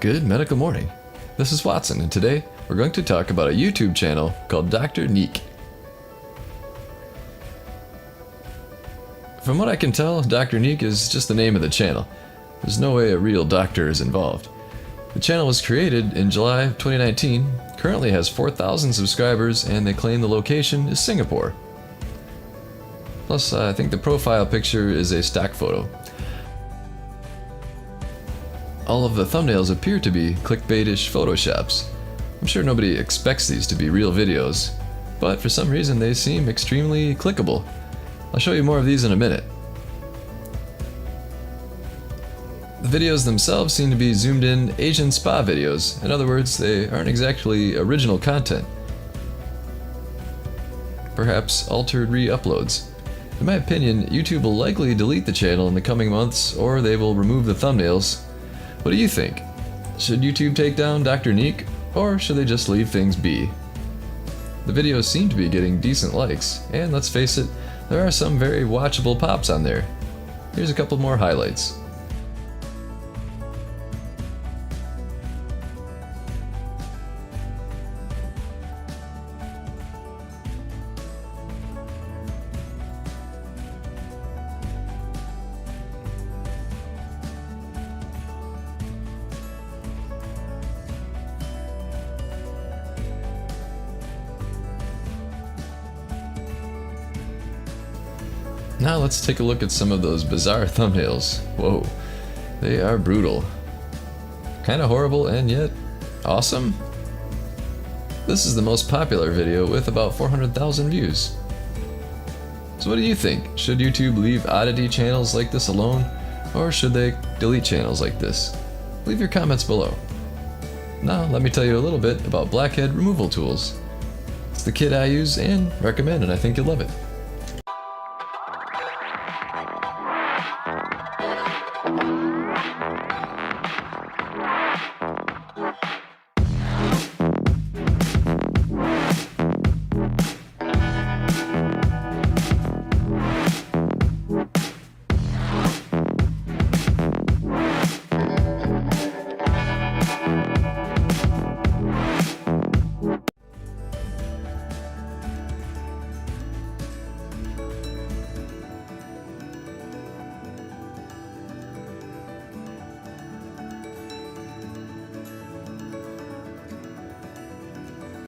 Good medical morning. This is Watson, and today we're going to talk about a YouTube channel called Dr. Neak. From what I can tell, Dr. Neak is just the name of the channel. There's no way a real doctor is involved. The channel was created in July of 2019, currently has 4,000 subscribers, and they claim the location is Singapore. Plus, I think the profile picture is a stock photo. All of the thumbnails appear to be clickbaitish photoshops. I'm sure nobody expects these to be real videos, but for some reason they seem extremely clickable. I'll show you more of these in a minute. The videos themselves seem to be zoomed in Asian spa videos. In other words, they aren't exactly original content. Perhaps altered re-uploads. In my opinion, YouTube will likely delete the channel in the coming months, or they will remove the thumbnails. What do you think? Should YouTube take down Dr. Neak, or should they just leave things be? The videos seem to be getting decent likes, and let's face it, there are some very watchable pops on there. Here's a couple more highlights. Now let's take a look at some of those bizarre thumbnails. Whoa, they are brutal. Kinda horrible and yet awesome. This is the most popular video with about 400,000 views. So what do you think? Should YouTube leave oddity channels like this alone, or should they delete channels like this? Leave your comments below. Now let me tell you a little bit about blackhead removal tools. It's the kit I use and recommend, and I think you'll love it.